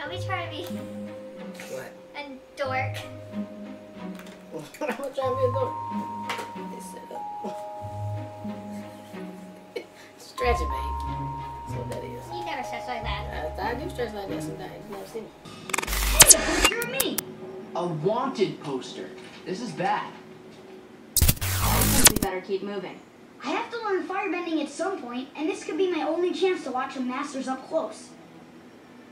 Now we try to be What? a dork. I'm trying to be a dork. It's set up. Stretch it, babe. That's what that is. You never stretch like that. I do stretch like that sometimes. You've never seen me. Hey, a picture of me! A wanted poster. This is bad. We better keep moving. I have to learn firebending at some point, and this could be my only chance to watch the masters up close.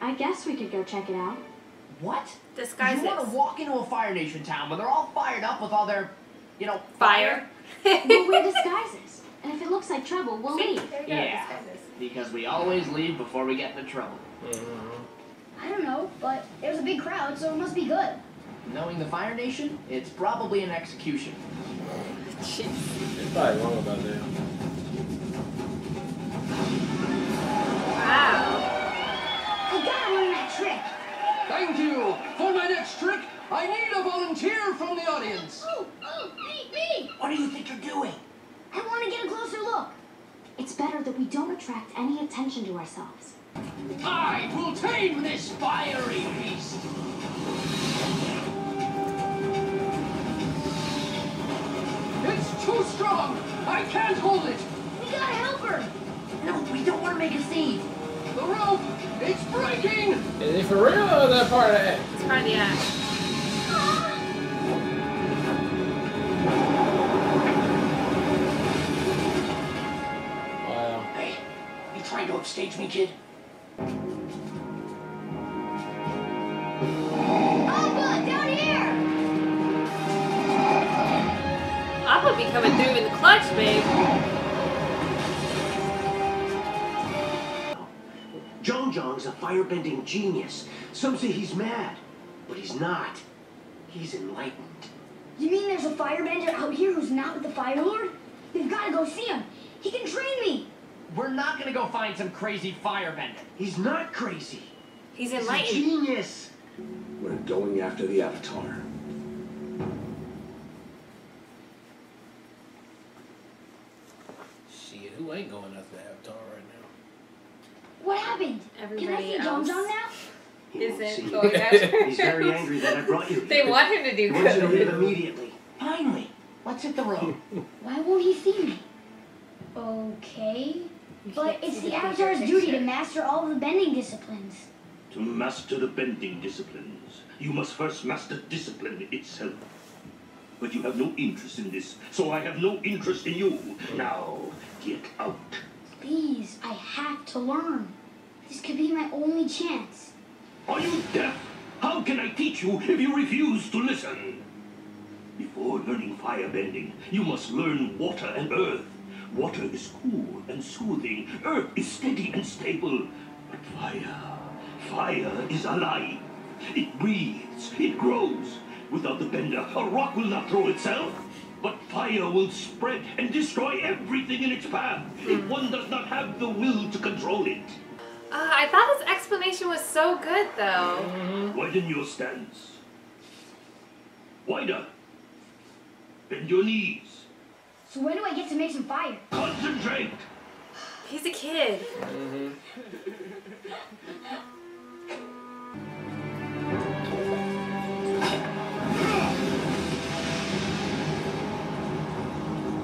I guess we could go check it out. What? Disguises. You want to walk into a Fire Nation town where they're all fired up with all their, you know, Fire. We'll wear disguises. And if it looks like trouble, we'll leave. There we go, Yeah, disguises. because we always leave before we get into trouble. I don't know, but there was a big crowd, so it must be good. Knowing the Fire Nation, it's probably an execution. You're probably wrong about that. Wow. I gotta learn that trick. Thank you! For my next trick, I need a volunteer from the audience. Oh, me! What do you think you're doing? I want to get a closer look. It's better that we don't attract any attention to ourselves. I will tame this fiery beast. It's too strong. I can't hold it. We gotta help her. No, we don't want to make a scene. The rope, it's breaking. Is it for real or is that part of the act? It's part of the act. Wow. Hey, you trying to upstage me, kid? Papa, down here! Papa be coming through in the clutch, babe. John John's a firebending genius. Some say he's mad, but he's not. He's enlightened. You mean there's a firebender out here who's not with the Fire Lord? We've gotta go see him. He can train me. We're not gonna go find some crazy firebender. He's not crazy. He's He's a enlightened. genius. We're going after the Avatar. Shit, who ain't going after the Avatar right now? What happened? Everybody Can I see John else John now? He won't see Isn't you. going after. He's very angry that I brought you. They want him to do He wants you to leave good. immediately. Finally, let's hit the road. Why won't he see me? Okay. But can't it's see the the Avatar's bigger duty to picture. master all of the bending disciplines. To master the bending disciplines, you must first master discipline itself. But you have no interest in this, so I have no interest in you. Now, get out. Please, I have to learn. This could be my only chance. Are you deaf? How can I teach you if you refuse to listen? Before learning firebending, you must learn water and earth. Water is cool and soothing. Earth is steady and stable. But fire is alive. It breathes, it grows. Without the bender, a rock will not throw itself. But fire will spread and destroy everything in its path if one does not have the will to control it. I thought his explanation was so good, though. Widen your stance. Wider. Bend your knees. So when do I get to make some fire? Concentrate. He's a kid.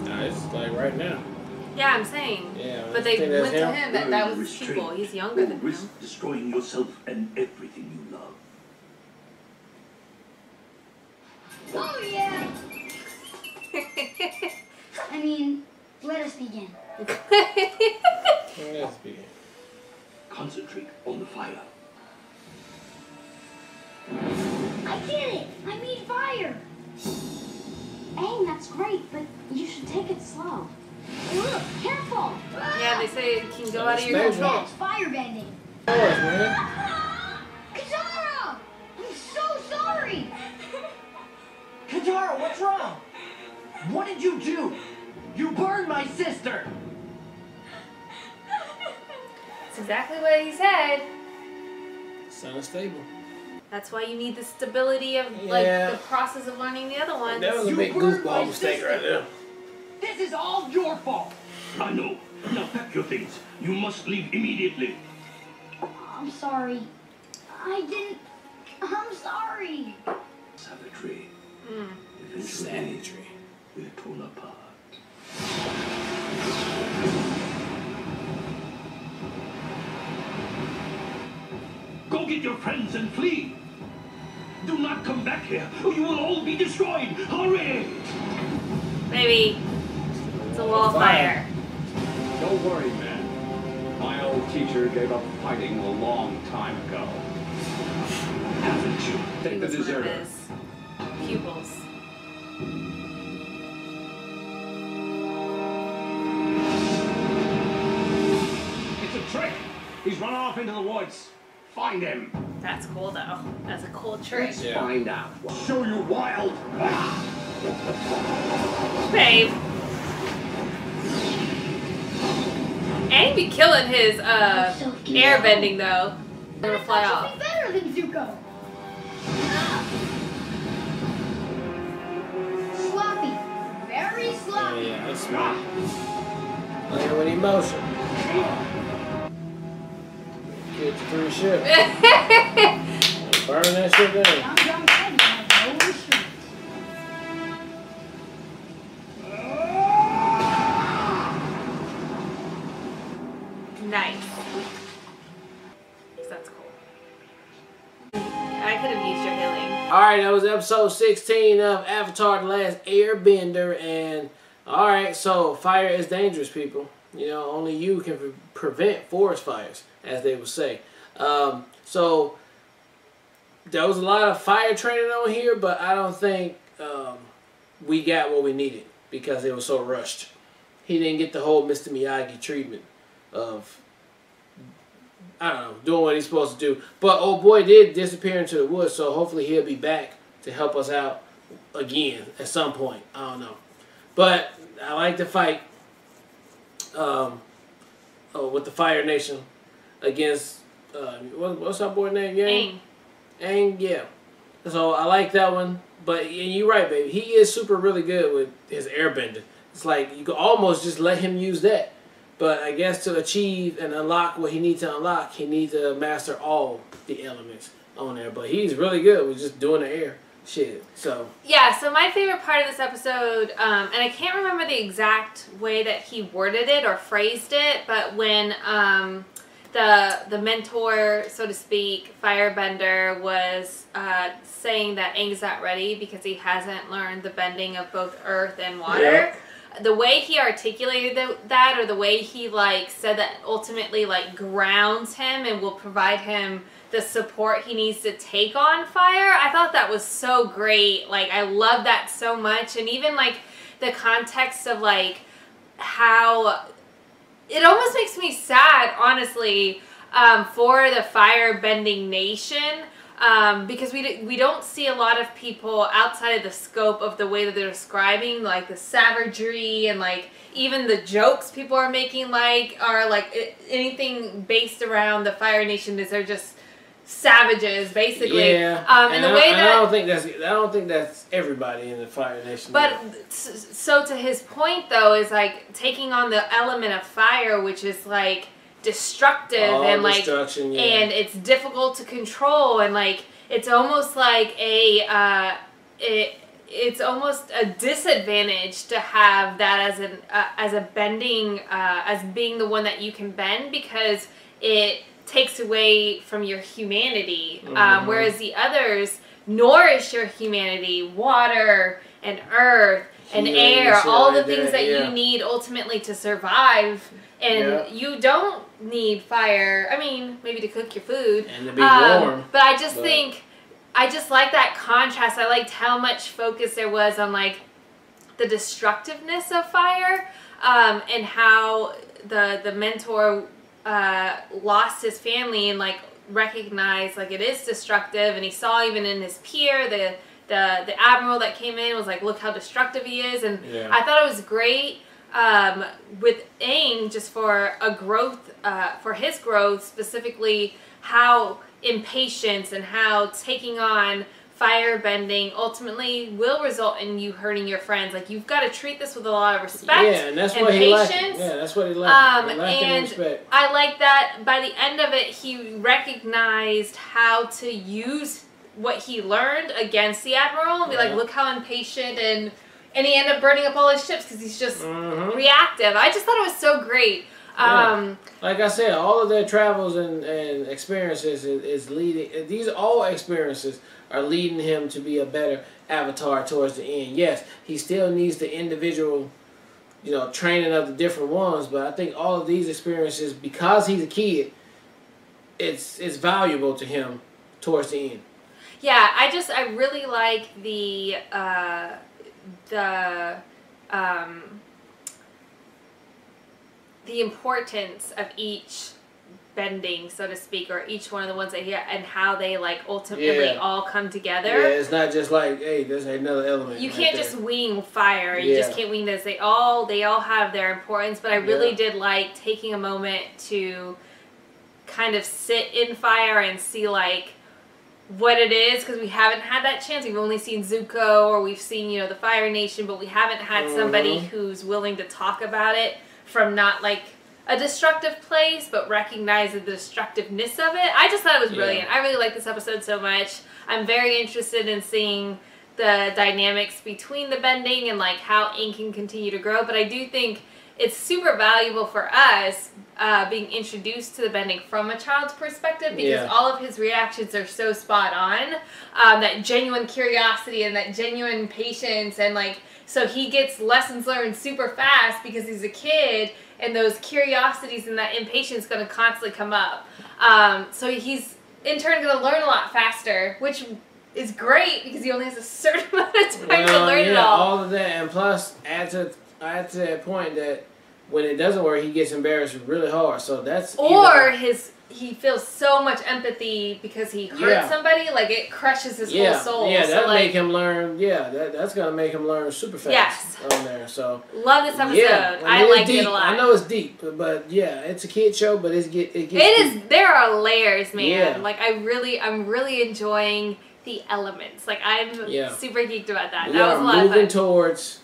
Nah, it's like right now. Yeah, I'm saying. Yeah, But they think that's went to him? him that was his Restraint. people. He's younger than Risk him. destroying yourself and everything you love. Oh yeah! I mean, let us begin. Let's be. Concentrate on the fire. I did it! I made fire! Aang, that's great, but you should take it slow. Look, careful! Yeah, they say it can go out of your Understand. control. That's firebending. Of course, man. Katara! I'm so sorry! Katara, what's wrong? What did you do? You burned my sister! That's exactly what he said. It's unstable. That's why you need the stability of like Yeah. the process of learning the other ones. That was a You big burned my goofball mistake sister. right there. This is all your fault! I know. Now pack your things. You must leave immediately. I'm sorry. I didn't. I'm sorry. Savagery. Eventually, Savagery. we're torn apart. Go get your friends and flee! Do not come back here, or you will all be destroyed! Hurry! Maybe it's a wall of fire. Don't worry, man. My old teacher gave up fighting a long time ago. Haven't you? Take He the was one of deserter. his pupils. It's a trick. He's run off into the woods. Find him. That's cool though. That's a cool trick. Let's find out. Show you wild. Babe. Aang be killing his airbending though. It'll fly I off. should be better than Zuko. Sloppy. Very Oh sloppy. yeah, that's smart. Playing with emotion. Get you through shit. Burn that shit down. Young Teddy has no restraint. Nice. That's cool. I could have used your healing. Alright, that was episode 16 of Avatar The Last Airbender. And alright, so fire is dangerous, people. You know, only you can prevent forest fires, as they would say. So there was a lot of fire training on here, but I don't think we got what we needed because it was so rushed. He didn't get the whole Mr. Miyagi treatment of, I don't know, doing what he's supposed to do. But old boy did disappear into the woods, so hopefully he'll be back to help us out again at some point. I don't know. But I like the fight with the Fire Nation against, what's our boy name? Aang. Aang, yeah. So I like that one. But and you're right, baby. He is super really good with his airbender. It's like you could almost just let him use that. But I guess to achieve and unlock what he needs to unlock, he needs to master all the elements on there. But he's really good with just doing the air shit. So Yeah, so my favorite part of this episode, and I can't remember the exact way that he worded it or phrased it, but when the mentor, so to speak, Firebender, was saying that Aang's not ready because he hasn't learned the bending of both earth and water. Yeah. The way he articulated that, or the way he like said that ultimately like grounds him and will provide him the support he needs to take on fire, I thought that was so great. Like, I love that so much. And even like the context of like how it almost makes me sad, honestly, for the fire-bending nation, because we don't see a lot of people outside of the scope of the way that they're describing, like the savagery and like even the jokes people are making, like are like anything based around the Fire Nation is they're just savages, basically. yeah, and the way that I don't think that's everybody in the Fire Nation. But so to his point though is like taking on the element of fire, which is like destructive and like destruction, yeah. and it's difficult to control, and like it's almost like it's almost a disadvantage to have that as a bending as being the one that you can bend, because it takes away from your humanity, whereas the others nourish your humanity, water and earth and air, all the things that you need ultimately to survive. And you don't need fire. I mean, maybe to cook your food. And to be warm. But I just think, I just like that contrast. I liked how much focus there was on like the destructiveness of fire, and how the mentor lost his family and like recognized like it is destructive. And he saw even in his peer, the admiral that came in was like, look how destructive he is. And I thought it was great. With Aang, just for a growth, for his growth, specifically how impatience and how taking on firebending ultimately will result in you hurting your friends. Like, you've got to treat this with a lot of respect and that's what patience. He lacked. Yeah, that's what he lacked. He lacked and respect. I like that by the end of it, he recognized how to use what he learned against the Admiral and be like, look how impatient, and he ended up burning up all his ships because he's just reactive. I just thought it was so great. Like I said, all of their travels and experiences is leading. These all experiences are leading him to be a better Avatar towards the end. Yes, he still needs the individual, training of the different ones. But I think all of these experiences, because he's a kid, it's valuable to him towards the end. Yeah, I really like the importance of each bending, so to speak, or each one of the ones that and how they like ultimately all come together. Yeah, it's not just like, hey, there's another element. You can't just wing fire. You just can't wing this. They all have their importance, but I really did like taking a moment to kind of sit in fire and see like what it is, because we haven't had that chance. We've only seen Zuko, or we've seen, the Fire Nation, but we haven't had somebody who's willing to talk about it from not like a destructive place, but recognize the destructiveness of it. I just thought it was brilliant. I really like this episode so much. I'm very interested in seeing the dynamics between the bending and like how Aang can continue to grow, but I do think it's super valuable for us being introduced to the bending from a child's perspective, because all of his reactions are so spot on. That genuine curiosity and that genuine patience, and like, so he gets lessons learned super fast because he's a kid, and those curiosities and that impatience going to constantly come up. So he's in turn going to learn a lot faster, which is great because he only has a certain amount of time to learn it all. All of that, and plus add to that point that when it doesn't work, he gets embarrassed really hard. So that's he feels so much empathy because he hurt somebody, like it crushes his whole soul. Yeah, that'll make him learn. Yeah, that's gonna make him learn super fast on there. So love this episode. I like it a lot. I know it's deep, but it's a kid show, but it gets it is. There are layers, man. Yeah. Like I'm really enjoying the elements. Like I'm super geeked about that. We that was a lot of fun. Moving towards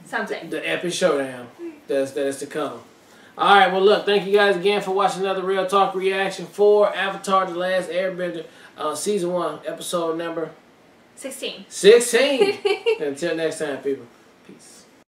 something. The epic showdown that is to come. Alright, well look, thank you guys again for watching another Real Talk reaction for Avatar The Last Airbender, Season 1, episode number 16. 16! Until next time, people. Peace.